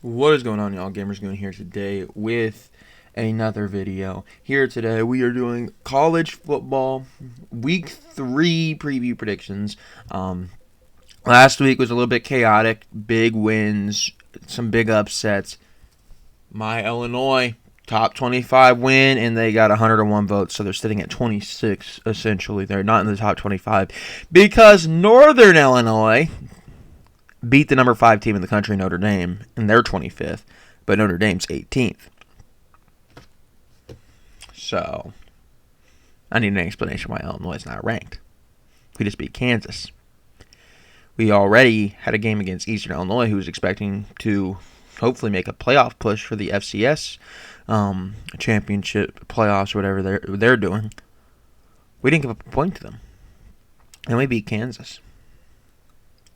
What is going on, y'all? GamersGoon here today with another video. Here today we are doing college football week 3 preview predictions. Last week was a little bit chaotic, big wins, some big upsets. My Illinois top 25 win, and they got 101 votes, so they're sitting at 26 essentially. They're not in the top 25 because Northern Illinois beat the number 5 team in the country, Notre Dame, and they're 25th, but Notre Dame's 18th. So, I need an explanation why Illinois is not ranked. We just beat Kansas. We already had a game against Eastern Illinois, who was expecting to hopefully make a playoff push for the FCS championship playoffs, whatever they're doing. We didn't give up a point to them, and we beat Kansas.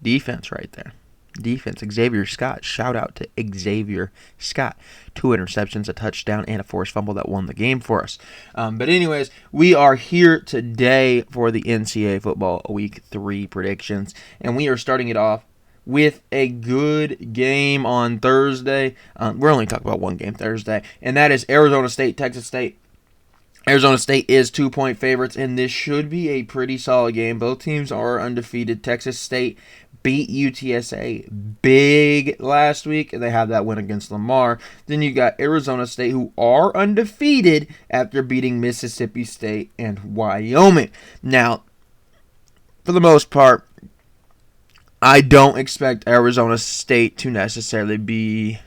Defense right there. Defense. Xavier Scott. Shout out to Xavier Scott. 2 interceptions, a touchdown, and a forced fumble that won the game for us. But anyways, we are here today for the NCAA football week 3 predictions. And we are starting it off with a good game on Thursday. We're only talking about one game Thursday. And that is Arizona State, Texas State. Arizona State is 2-point favorites, and this should be a pretty solid game. Both teams are undefeated. Texas State beat UTSA big last week, and they have that win against Lamar. Then you got Arizona State, who are undefeated after beating Mississippi State and Wyoming. Now, for the most part, I don't expect Arizona State to necessarily be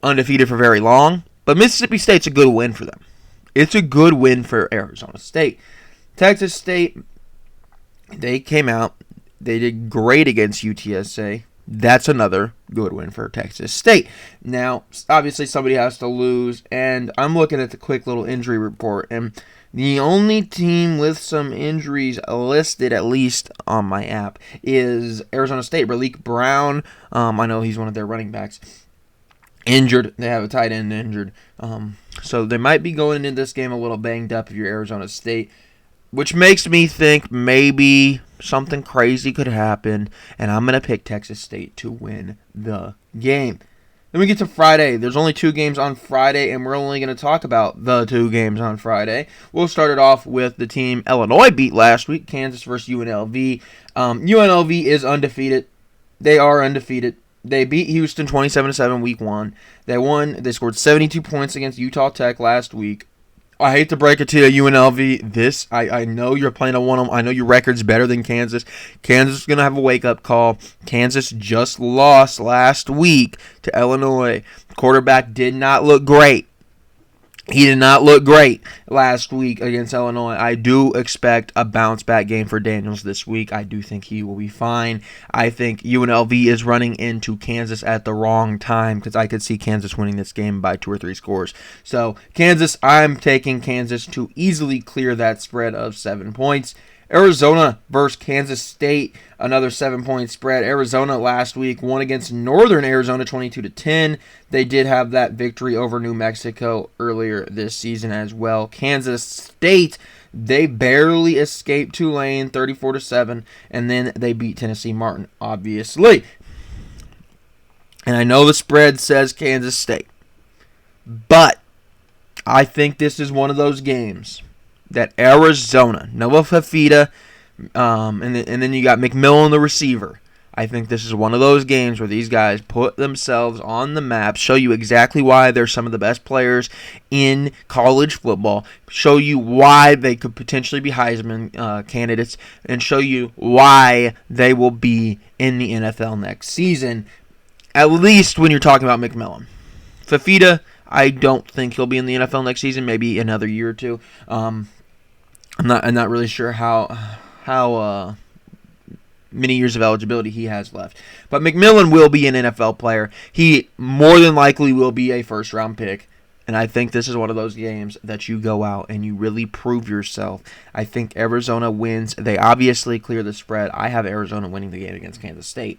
undefeated for very long, but Mississippi State's a good win for them. It's a good win for Arizona State. Texas State, they came out. They did great against UTSA. That's another good win for Texas State. Now, obviously, somebody has to lose, and I'm looking at the quick little injury report, and the only team with some injuries listed, at least on my app, is Arizona State. Raleek Brown, I know he's one of their running backs, injured. They have a tight end injured. So they might be going into this game a little banged up if you're Arizona State, which makes me think maybe something crazy could happen, and I'm going to pick Texas State to win the game. Then we get to Friday. There's only 2 games on Friday, and we're only going to talk about the 2 games on Friday. We'll start it off with the team Illinois beat last week, Kansas versus UNLV. UNLV is undefeated. They are undefeated. They beat Houston 27-7 week 1. They scored 72 points against Utah Tech last week. I hate to break it to you, UNLV. I know you're playing a one. I know your record's better than Kansas. Kansas is going to have a wake-up call. Kansas just lost last week to Illinois. Quarterback did not look great. He did not look great last week against Illinois. I do expect a bounce-back game for Daniels this week. I do think he will be fine. I think UNLV is running into Kansas at the wrong time because I could see Kansas winning this game by 2 or 3 scores. So, Kansas, I'm taking Kansas to easily clear that spread of 7 points. Arizona versus Kansas State, another 7-point spread. Arizona last week won against Northern Arizona 22-10. They did have that victory over New Mexico earlier this season as well. Kansas State, they barely escaped Tulane 34-7, and then they beat Tennessee Martin, obviously. And I know the spread says Kansas State, but I think this is one of those games that Arizona, Noah Fafita, and then you got McMillan, the receiver. I think this is one of those games where these guys put themselves on the map, show you exactly why they're some of the best players in college football, show you why they could potentially be Heisman candidates, and show you why they will be in the NFL next season, at least when you're talking about McMillan. Fafita, I don't think he'll be in the NFL next season, maybe another year or 2. I'm not really sure how many years of eligibility he has left. But McMillan will be an NFL player. He more than likely will be a first-round pick. And I think this is one of those games that you go out and you really prove yourself. I think Arizona wins. They obviously clear the spread. I have Arizona winning the game against Kansas State.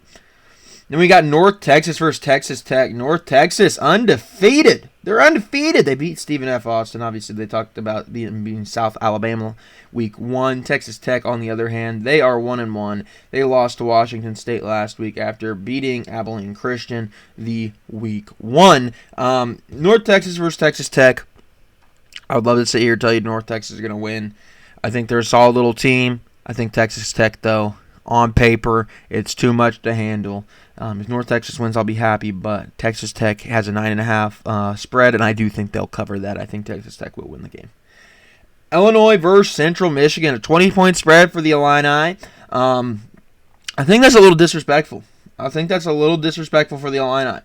Then we got North Texas versus Texas Tech. North Texas, undefeated. They're undefeated. They beat Stephen F. Austin. Obviously, they talked about being South Alabama week 1. Texas Tech, on the other hand, they are 1-1. They lost to Washington State last week after beating Abilene Christian the week 1. North Texas versus Texas Tech. I would love to sit here and tell you North Texas is going to win. I think they're a solid little team. I think Texas Tech, though, on paper, it's too much to handle. If North Texas wins, I'll be happy, but Texas Tech has a 9.5 spread, and I do think they'll cover that. I think Texas Tech will win the game. Illinois versus Central Michigan, a 20-point spread for the Illini. I think that's a little disrespectful. I think that's a little disrespectful for the Illini.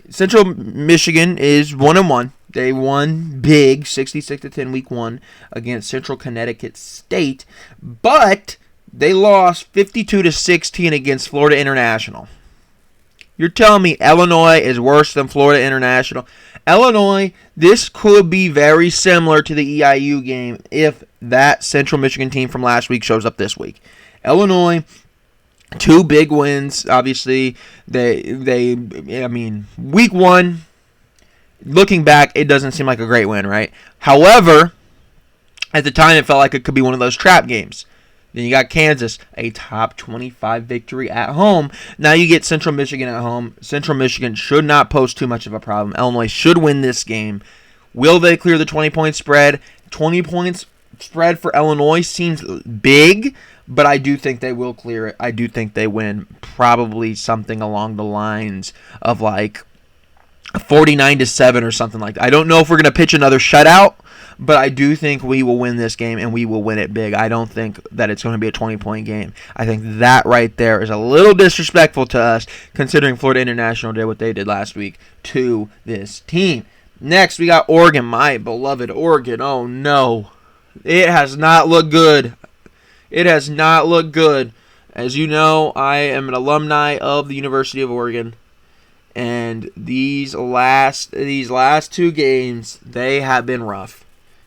Central Michigan is 1-1. They won big, 66-10 week 1 against Central Connecticut State, but they lost 52-16 against Florida International. You're telling me Illinois is worse than Florida International? Illinois, this could be very similar to the EIU game if that Central Michigan team from last week shows up this week. Illinois, 2 big wins. Obviously, week 1, looking back, it doesn't seem like a great win, right? However, at the time, it felt like it could be one of those trap games. Then you got Kansas, a top 25 victory at home. Now you get Central Michigan at home. Central Michigan should not pose too much of a problem. Illinois should win this game. Will they clear the 20-point spread? 20 points spread for Illinois seems big, but I do think they will clear it. I do think they win probably something along the lines of like 49-7 or something like that. I don't know if we're going to pitch another shutout, but I do think we will win this game, and we will win it big. I don't think that it's going to be a 20-point game. I think that right there is a little disrespectful to us, considering Florida International did what they did last week to this team. Next, we got Oregon, my beloved Oregon. Oh, no. It has not looked good. It has not looked good. As you know, I am an alumni of the University of Oregon. And these last 2 games, they have been rough.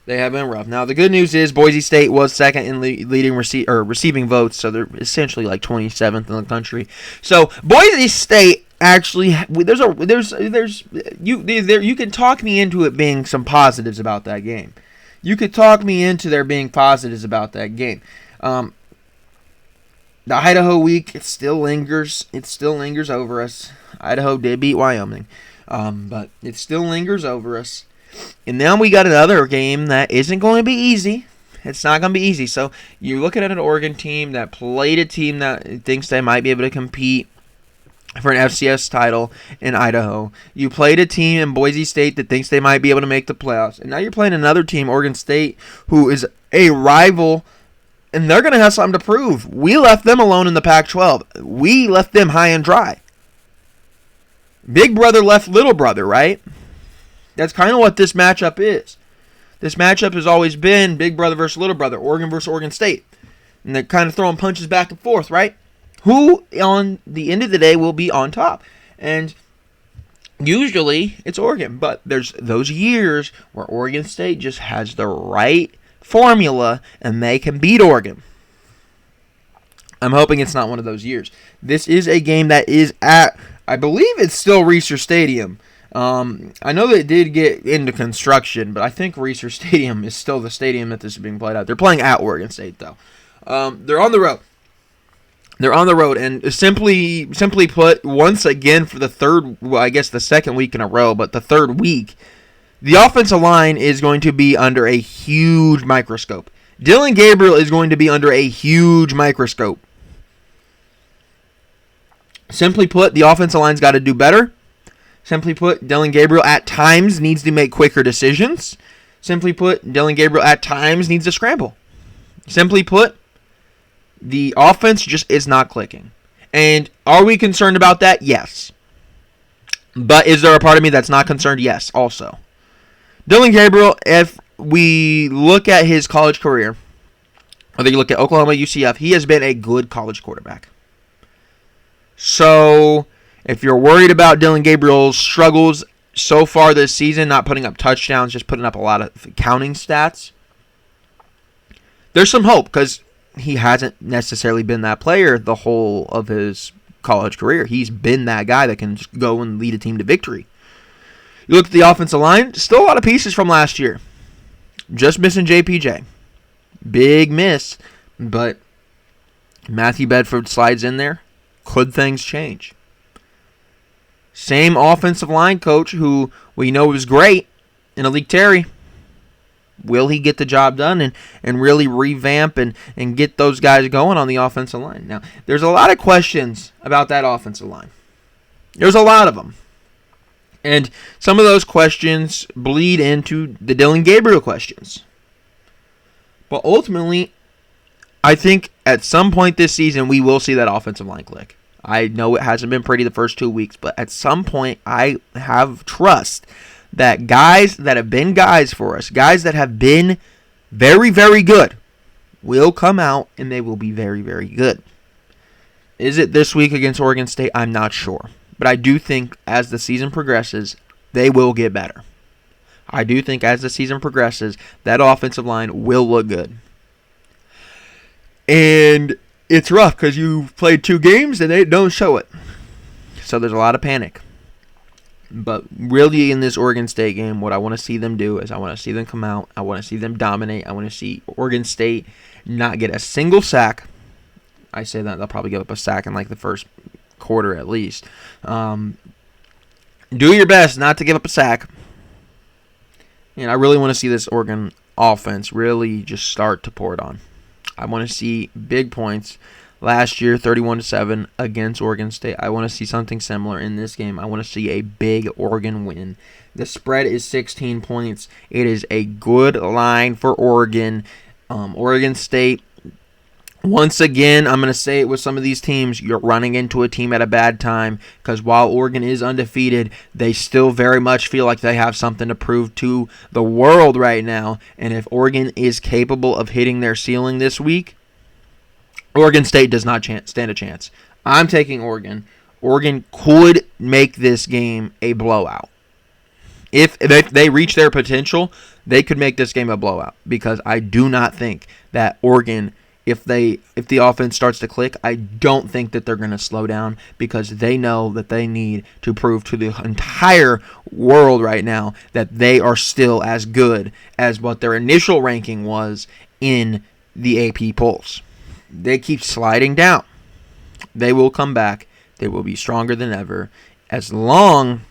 They have been rough. Now, the good news is Boise State was second in leading receiving votes, so they're essentially like 27th in the country. So Boise State actually, you can talk me into it being some positives about that game. You could talk me into there being positives about that game. The Idaho week, it still lingers. It still lingers over us. Idaho did beat Wyoming, but it still lingers over us. And now we got another game that isn't going to be easy. It's not going to be easy. So you're looking at an Oregon team that played a team that thinks they might be able to compete for an FCS title in Idaho. You played a team in Boise State that thinks they might be able to make the playoffs. And now you're playing another team, Oregon State, who is a rival, and they're going to have something to prove. We left them alone in the Pac-12. We left them high and dry. Big brother left little brother, right? That's kind of what this matchup is. This matchup has always been big brother versus little brother, Oregon versus Oregon State. And they're kind of throwing punches back and forth, right? Who, on the end of the day, will be on top? And usually, it's Oregon. But there's those years where Oregon State just has the right formula, and they can beat Oregon. I'm hoping it's not one of those years. This is a game that is at, I believe it's still Reser Stadium. I know that it did get into construction, but I think Reser Stadium is still the stadium that this is being played at. They're playing at Oregon State, though. They're on the road. They're on the road, and simply put, once again for the the second week in a row, but the third week, the offensive line is going to be under a huge microscope. Dillon Gabriel is going to be under a huge microscope. Simply put, the offensive line's got to do better. Simply put, Dillon Gabriel at times needs to make quicker decisions. Simply put, Dillon Gabriel at times needs to scramble. Simply put, the offense just is not clicking. And are we concerned about that? Yes. But is there a part of me that's not concerned? Yes, also. Dillon Gabriel, if we look at his college career, whether you look at Oklahoma, UCF, he has been a good college quarterback. So, if you're worried about Dillon Gabriel's struggles so far this season, not putting up touchdowns, just putting up a lot of counting stats, there's some hope because he hasn't necessarily been that player the whole of his college career. He's been that guy that can just go and lead a team to victory. You look at the offensive line, still a lot of pieces from last year. Just missing JPJ. Big miss, but Matthew Bedford slides in there. Could things change? Same offensive line coach who we know is great in Alik Terry. Will he get the job done and really revamp and get those guys going on the offensive line? Now, there's a lot of questions about that offensive line. There's a lot of them. And some of those questions bleed into the Dillon Gabriel questions. But ultimately, I think at some point this season, we will see that offensive line click. I know it hasn't been pretty the first 2 weeks, but at some point, I have trust that guys that have been guys for us, guys that have been very, very good, will come out and they will be very, very good. Is it this week against Oregon State? I'm not sure. But I do think as the season progresses, they will get better. I do think as the season progresses, that offensive line will look good. And it's rough because you've played 2 games and they don't show it. So there's a lot of panic. But really in this Oregon State game, what I want to see them do is I want to see them come out. I want to see them dominate. I want to see Oregon State not get a single sack. I say that they'll probably give up a sack in like the first quarter at least. Do your best not to give up a sack. And I really want to see this Oregon offense really just start to pour it on. I want to see big points. Last year, 31-7 against Oregon State. I want to see something similar in this game. I want to see a big Oregon win. The spread is 16 points. It is a good line for Oregon. Oregon State, once again, I'm going to say it with some of these teams, you're running into a team at a bad time because while Oregon is undefeated, they still very much feel like they have something to prove to the world right now. And if Oregon is capable of hitting their ceiling this week, Oregon State does not stand a chance. I'm taking Oregon. Oregon could make this game a blowout. If they reach their potential, they could make this game a blowout because I do not think that Oregon, if the offense starts to click, I don't think that they're going to slow down because they know that they need to prove to the entire world right now that they are still as good as what their initial ranking was in the AP polls. They keep sliding down. They will come back. They will be stronger than ever as long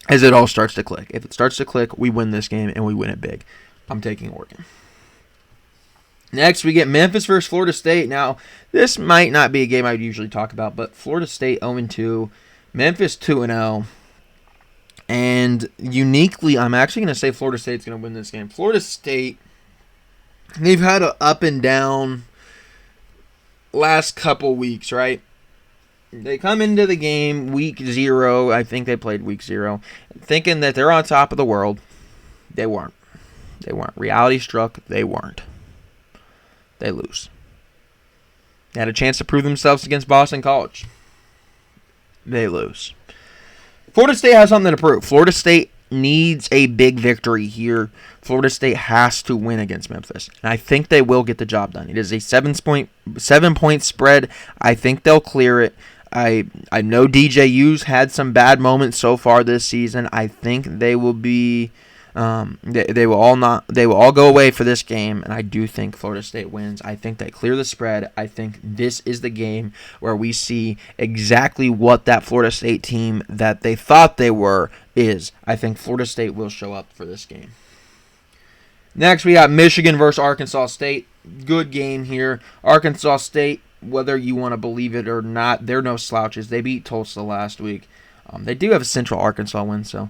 as it all starts to click. If it starts to click, we win this game and we win it big. I'm taking Oregon. Next, we get Memphis versus Florida State. Now, this might not be a game I would usually talk about, but Florida State 0-2, Memphis 2-0. And uniquely, I'm actually going to say Florida State's going to win this game. Florida State, they've had an up and down last couple weeks, right? They come into the game week 0. I think they played week 0, thinking that they're on top of the world. They weren't. They weren't. Reality struck. They weren't. They lose. They had a chance to prove themselves against Boston College. They lose. Florida State has something to prove. Florida State needs a big victory here. Florida State has to win against Memphis. And I think they will get the job done. It is a 7-point spread. I think they'll clear it. I know DJU's had some bad moments so far this season. I think they will be they will all go away for this game, and I do think Florida State wins. I think they clear the spread. I think this is the game where we see exactly what that Florida State team that they thought they were is. I think Florida State will show up for this game. Next, we got Michigan versus Arkansas State. Good game here. Arkansas State, whether you want to believe it or not, they're no slouches. They beat Tulsa last week. They do have a Central Arkansas win, so.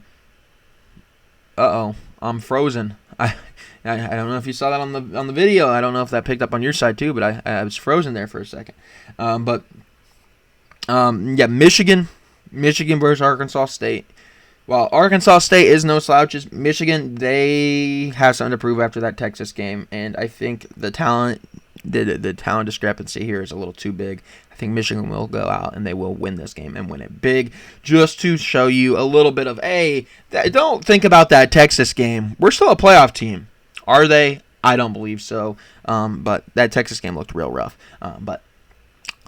I'm frozen. I don't know if you saw that on the video. I don't know if that picked up on your side too, but I was frozen there for a second. Michigan versus Arkansas State. While Arkansas State is no slouches, Michigan, they have something to prove after that Texas game, and I think the talent discrepancy here is a little too big. I think Michigan will go out and they will win this game and win it big, just to show you a little bit of, don't think about that Texas game. We're still a playoff team. Are they? I don't believe so. But that Texas game looked real rough. But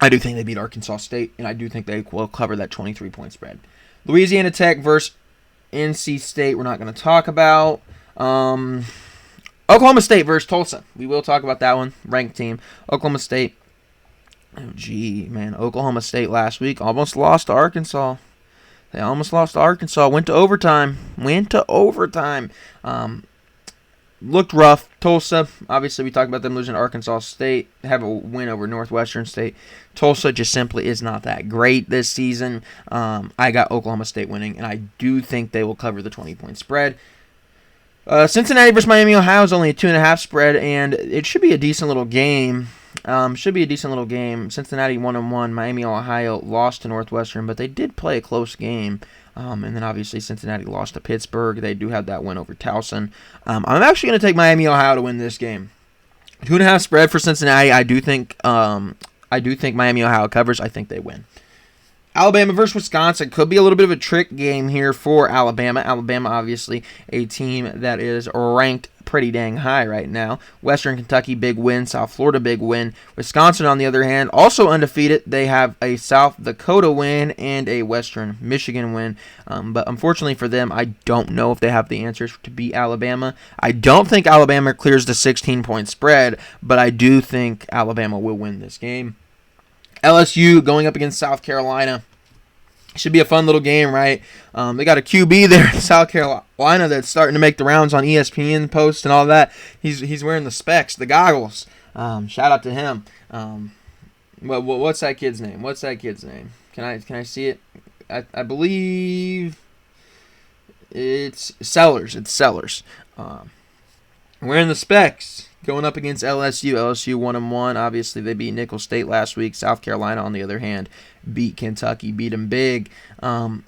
I do think they beat Arkansas State, and I do think they will cover that 23-point spread. Louisiana Tech versus NC State, we're not going to talk about. Oklahoma State versus Tulsa. We will talk about that one. Ranked team. Oklahoma State. Oh, gee, man. Oklahoma State last week almost lost to Arkansas. They almost lost to Arkansas. Went to overtime. Looked rough. Tulsa, obviously, we talked about them losing to Arkansas State. Have a win over Northwestern State. Tulsa just simply is not that great this season. I got Oklahoma State winning, and I do think they will cover the 20-point spread. Cincinnati versus Miami, Ohio is only a 2.5 spread, and it should be a decent little game. Cincinnati 1-1. Miami, Ohio lost to Northwestern, but they did play a close game. And then obviously Cincinnati lost to Pittsburgh. They do have that win over Towson. I'm actually going to take Miami, Ohio to win this game. 2.5 spread for Cincinnati. I do think Miami, Ohio covers. I think they win. Alabama versus Wisconsin could be a little bit of a trick game here for Alabama. Alabama, obviously, a team that is ranked pretty dang high right now. Western Kentucky, big win. South Florida, big win. Wisconsin, on the other hand, also undefeated. They have a South Dakota win and a Western Michigan win. But unfortunately for them, I don't know if they have the answers to beat Alabama. I don't think Alabama clears the 16-point spread, but I do think Alabama will win this game. LSU going up against South Carolina. Should be a fun little game, right? They got a QB there in South Carolina that's starting to make the rounds on ESPN posts and all that. He's wearing the specs, the goggles. Shout out to him. What's that kid's name? Can I see it? I believe it's Sellers. Wearing the specs. Going up against LSU. LSU 1-1. Obviously, they beat Nicholls State last week. South Carolina, on the other hand, beat Kentucky. Beat them big. I'm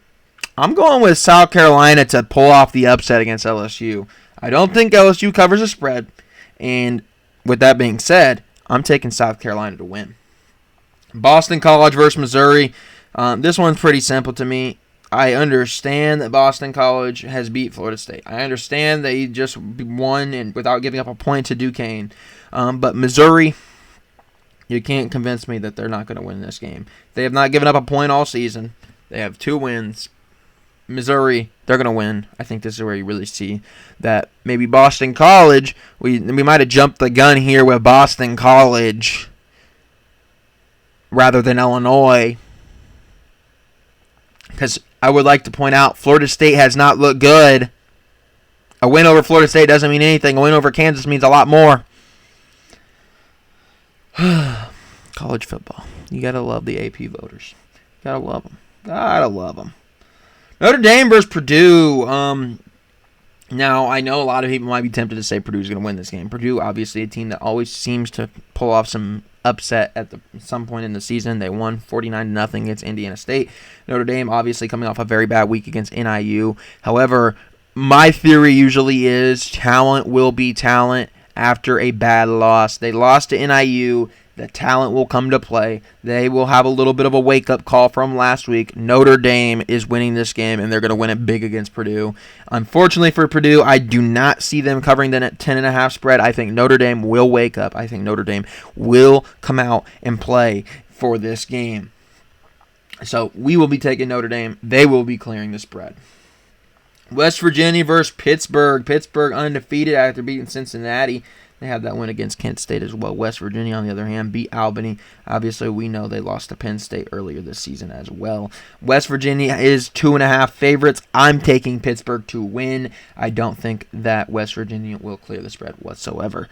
going with South Carolina to pull off the upset against LSU. I don't think LSU covers a spread. And with that being said, I'm taking South Carolina to win. Boston College versus Missouri. This one's pretty simple to me. I understand that Boston College has beat Florida State. I understand they just won and without giving up a point to Duquesne. But Missouri, you can't convince me that they're not going to win this game. They have not given up a point all season. They have 2 wins. Missouri, they're going to win. I think this is where you really see that maybe Boston College, we might have jumped the gun here with Boston College rather than Illinois. Because I would like to point out, Florida State has not looked good. A win over Florida State doesn't mean anything. A win over Kansas means a lot more. College football. You got to love the AP voters. Got to love them. Notre Dame versus Purdue. Now, I know a lot of people might be tempted to say Purdue's going to win this game. Purdue, obviously, a team that always seems to pull off some upset at some point in the season. They won 49-0 against Indiana State. Notre Dame, obviously, coming off a very bad week against NIU. However, my theory usually is talent will be talent after a bad loss. They lost to NIU. The talent will come to play. They will have a little bit of a wake-up call from last week. Notre Dame is winning this game, and they're going to win it big against Purdue. Unfortunately for Purdue, I do not see them covering the 10.5 spread. I think Notre Dame will wake up. I think Notre Dame will come out and play for this game. So we will be taking Notre Dame. They will be clearing the spread. West Virginia versus Pittsburgh. Pittsburgh undefeated after beating Cincinnati. They have that win against Kent State as well. West Virginia, on the other hand, beat Albany. Obviously, we know they lost to Penn State earlier this season as well. West Virginia is 2.5 favorites. I'm taking Pittsburgh to win. I don't think that West Virginia will clear the spread whatsoever.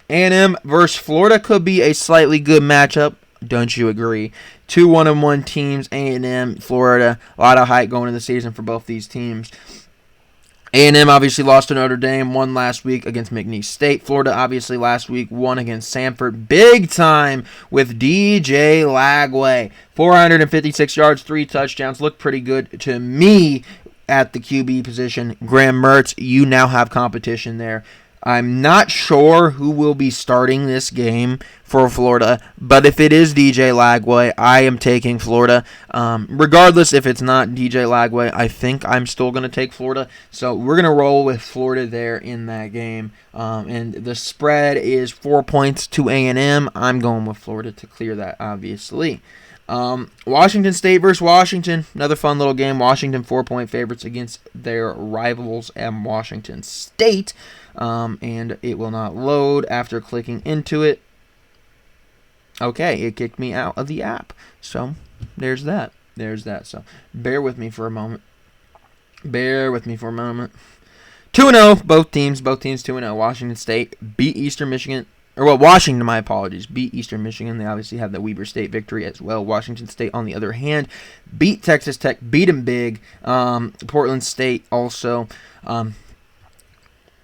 A&M versus Florida could be a slightly good matchup. Don't you agree? 2 1-1 teams, A&M, Florida. A lot of hype going into the season for both these teams. A&M obviously lost to Notre Dame, won last week against McNeese State. Florida obviously last week won against Samford big time with DJ Lagway. 456 yards, 3 touchdowns. Looked pretty good to me at the QB position. Graham Mertz, you now have competition there. I'm not sure who will be starting this game for Florida, but if it is DJ Lagway, I am taking Florida. Regardless if it's not DJ Lagway, I think I'm still going to take Florida. So we're going to roll with Florida there in that game. And the spread is 4 points to A&M. I'm going with Florida to clear that, obviously. Washington State versus Washington. Another fun little game. Washington 4-point favorites against their rivals at Washington State. And it will not load after clicking into it. Okay, it kicked me out of the app. So, there's that. So, bear with me for a moment. 2-0, both teams 2-0. Washington State beat Eastern Michigan. Washington, my apologies, beat Eastern Michigan. They obviously had the Weber State victory as well. Washington State, on the other hand, beat Texas Tech, beat them big. Portland State also.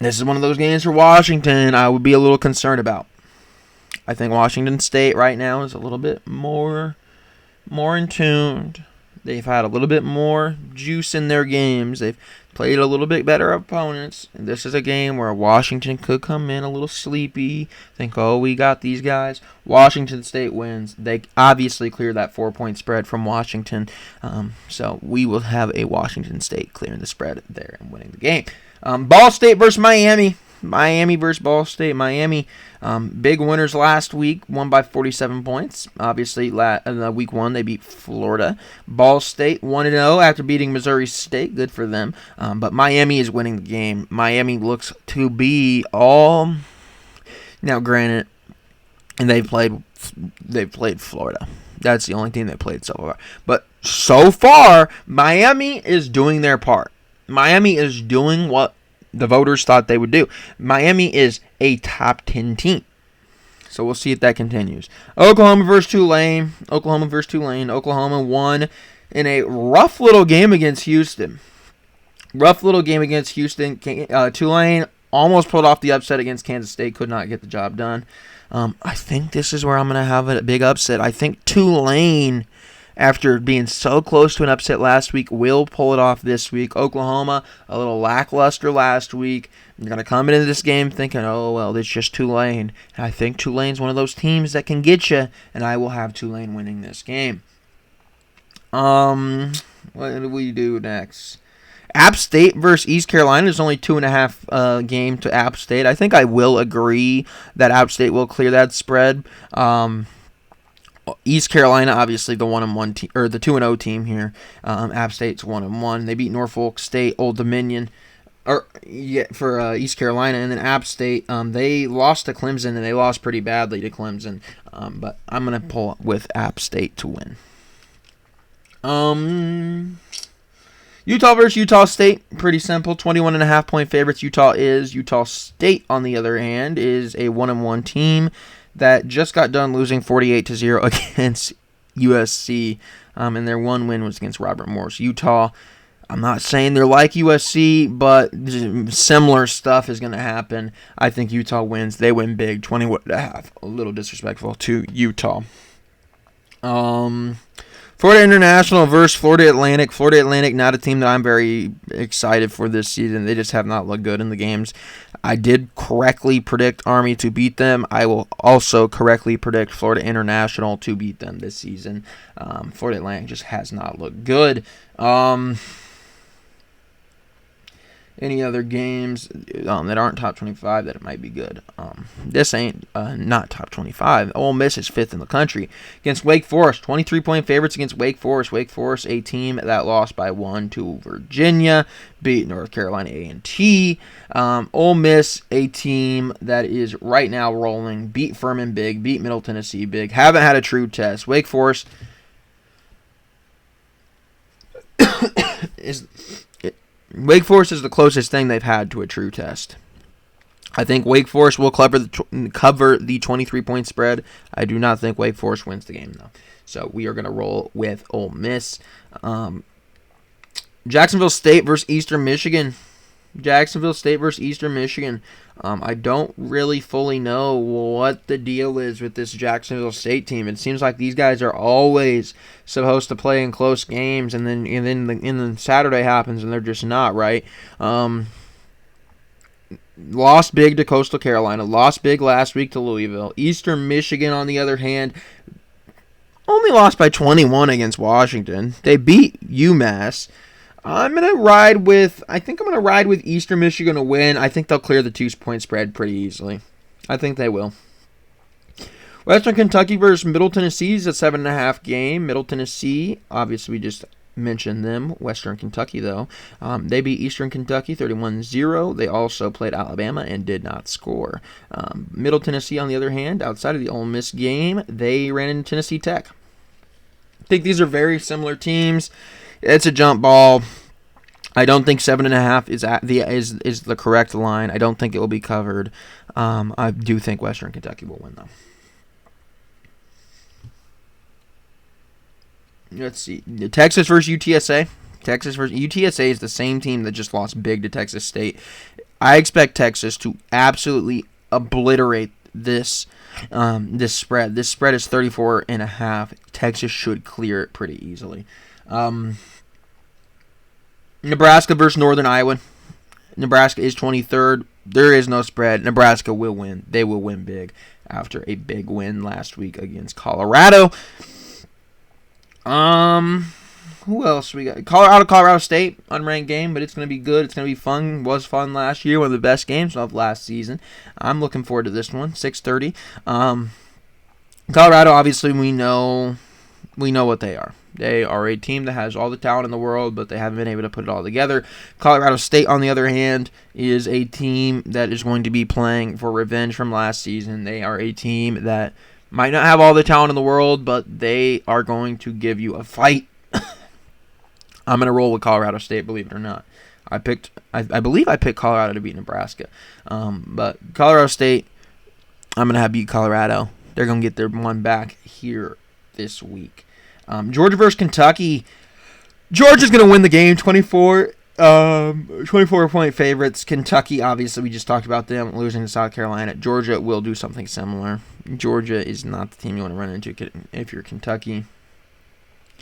This is one of those games for Washington I would be a little concerned about. I think Washington State right now is a little bit more in tuned. They've had a little bit more juice in their games. They've played a little bit better opponents. And this is a game where Washington could come in a little sleepy. Think, we got these guys. Washington State wins. They obviously clear that 4-point spread from Washington. So we will have a Washington State clearing the spread there and winning the game. Ball State versus Miami. Miami versus Ball State. Miami, big winners last week, won by 47 points. Obviously, week 1, they beat Florida. Ball State 1-0 after beating Missouri State. Good for them. But Miami is winning the game. Miami looks to be all... Now, granted, and they've played Florida. That's the only team they played so far. But so far, Miami is doing their part. Miami is doing what the voters thought they would do. Miami is a top 10 team. So we'll see if that continues. Oklahoma versus Tulane. Oklahoma won in a rough little game against Houston. Tulane almost pulled off the upset against Kansas State. Could not get the job done. I think this is where I'm going to have a big upset. I think Tulane, after being so close to an upset last week, will pull it off this week. Oklahoma, a little lackluster last week. I'm going to come into this game thinking, it's just Tulane. And I think Tulane's one of those teams that can get you, and I will have Tulane winning this game. What do we do next? App State versus East Carolina is only 2.5 game to App State. I think I will agree that App State will clear that spread. East Carolina, obviously the 1-1 team, or the 2-0 team here. App State's 1-1. They beat Norfolk State, Old Dominion, for East Carolina, and then App State. They lost to Clemson, and they lost pretty badly to Clemson. But I'm gonna pull with App State to win. Utah versus Utah State, pretty simple. 21.5 point favorites. Utah State, on the other hand, is a 1-1 team that just got done losing 48-0 against USC, and their one win was against Robert Morris. Utah, I'm not saying they're like USC, but similar stuff is going to happen. I think Utah wins. They win big, 21.5. A little disrespectful to Utah. Florida International versus Florida Atlantic. Florida Atlantic, not a team that I'm very excited for this season. They just have not looked good in the games. I did correctly predict Army to beat them. I will also correctly predict Florida International to beat them this season. Florida Atlantic just has not looked good. Any other games that aren't top 25 that it might be good? This ain't not top 25. Ole Miss is 5th in the country against Wake Forest. 23-point favorites against Wake Forest. Wake Forest, a team that lost by 1 to Virginia, beat North Carolina A&T. Ole Miss, a team that is right now rolling, beat Furman big, beat Middle Tennessee big. Haven't had a true test. Wake Forest Wake Forest is the closest thing they've had to a true test. I think Wake Forest will cover the 23-point spread. I do not think Wake Forest wins the game, though. So we are going to roll with Ole Miss. Jacksonville State versus Eastern Michigan. I don't really fully know what the deal is with this Jacksonville State team. It seems like these guys are always supposed to play in close games, and then Saturday happens and they're just not, right? lost big to Coastal Carolina, lost big last week to Louisville. Eastern Michigan, on the other hand, only lost by 21 against Washington. They beat UMass. I think I'm gonna ride with Eastern Michigan to win. I think they'll clear the 2-point spread pretty easily. I think they will. Western Kentucky versus Middle Tennessee is a 7.5 game. Middle Tennessee, obviously we just mentioned them. Western Kentucky, though, they beat Eastern Kentucky 31-0. They also played Alabama and did not score. Middle Tennessee, on the other hand, outside of the Ole Miss game, they ran into Tennessee Tech. I think these are very similar teams. It's a jump ball. I don't think 7.5 is the correct line. I don't think it will be covered. I do think Western Kentucky will win, though. Let's see. Texas versus UTSA. Texas versus UTSA is the same team that just lost big to Texas State. I expect Texas to absolutely obliterate this spread. This spread is 34.5. Texas should clear it pretty easily. Nebraska versus Northern Iowa. Nebraska is 23rd. There is no spread. Nebraska will win. They will win big after a big win last week against Colorado. Who else we got? Colorado State, unranked game, but it's going to be good. It's going to be fun. It was fun last year, one of the best games of last season. I'm looking forward to this one, 6:30. Colorado, obviously, we know what they are. They are a team that has all the talent in the world, but they haven't been able to put it all together. Colorado State, on the other hand, is a team that is going to be playing for revenge from last season. They are a team that might not have all the talent in the world, but they are going to give you a fight. I'm going to roll with Colorado State, believe it or not. I believe I picked Colorado to beat Nebraska. But Colorado State, I'm going to have beat Colorado. They're going to get their one back here this week. Georgia versus Kentucky. Georgia's going to win the game, 24-point favorites. Kentucky, obviously, we just talked about them losing to South Carolina. Georgia will do something similar. Georgia is not the team you want to run into if you're Kentucky.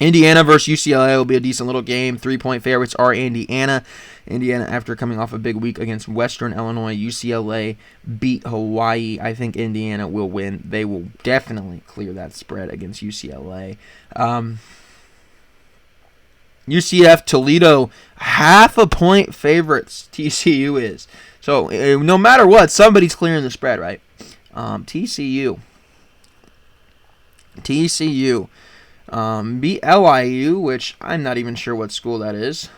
Indiana versus UCLA will be a decent little game. 3-point favorites are Indiana. Indiana, after coming off a big week against Western Illinois, UCLA beat Hawaii. I think Indiana will win. They will definitely clear that spread against UCLA. UCF Toledo, 0.5-point favorites. TCU is. So no matter what, somebody's clearing the spread, right? TCU beat LIU, which I'm not even sure what school that is.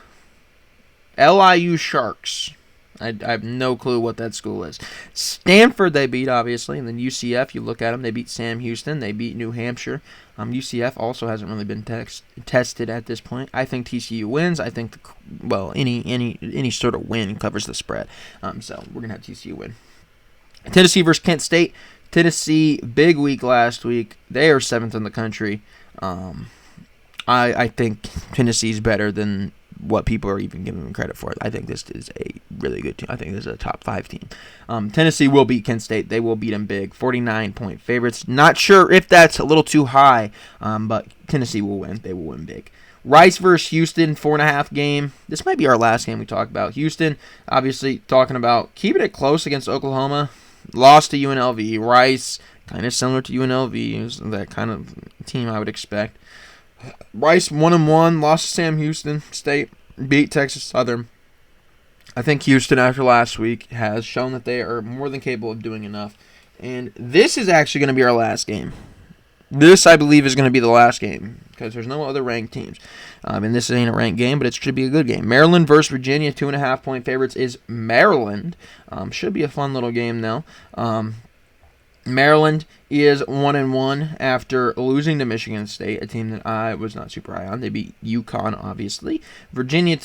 LIU Sharks. I have no clue what that school is. Stanford they beat, obviously, and then UCF, you look at them, they beat Sam Houston, they beat New Hampshire. UCF also hasn't really been tested at this point. I think TCU wins. I think, any sort of win covers the spread. So we're going to have TCU win. Tennessee versus Kent State. Tennessee, big week last week. They are 7th in the country. I think Tennessee's better than what people are even giving them credit for. I think this is a really good team. I think this is a top 5 team. Tennessee will beat Kent State. They will beat them big. 49-point favorites. Not sure if that's a little too high, but Tennessee will win. They will win big. Rice versus Houston, 4.5 game. This might be our last game we talk about. Houston, obviously, talking about keeping it close against Oklahoma. Lost to UNLV. Rice, kind of similar to UNLV, is that kind of team I would expect. Rice 1-1, lost to Sam Houston State, beat Texas Southern. I think Houston, after last week, has shown that they are more than capable of doing enough. And this is actually going to be our last game. This, I believe, is going to be the last game because there's no other ranked teams. And this ain't a ranked game, but it should be a good game. Maryland versus Virginia, 2.5-point favorites is Maryland. Should be a fun little game, though. Maryland is 1-1 after losing to Michigan State, a team that I was not super high on. They beat UConn, obviously. Virginia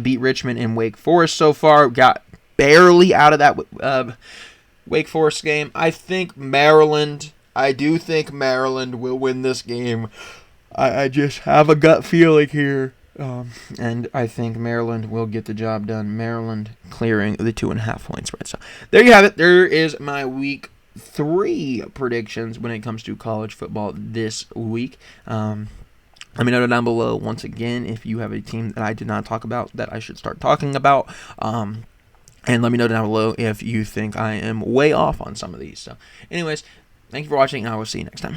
beat Richmond and Wake Forest so far. Got barely out of that Wake Forest game. I do think Maryland will win this game. I just have a gut feeling here. And I think Maryland will get the job done. Maryland clearing the 2.5-point spread. So there you have it. There is my week 3 predictions when it comes to college football this week. Let me know down below once again if you have a team that I did not talk about that I should start talking about. And let me know down below if you think I am way off on some of these. So, anyways, thank you for watching, and I will see you next time.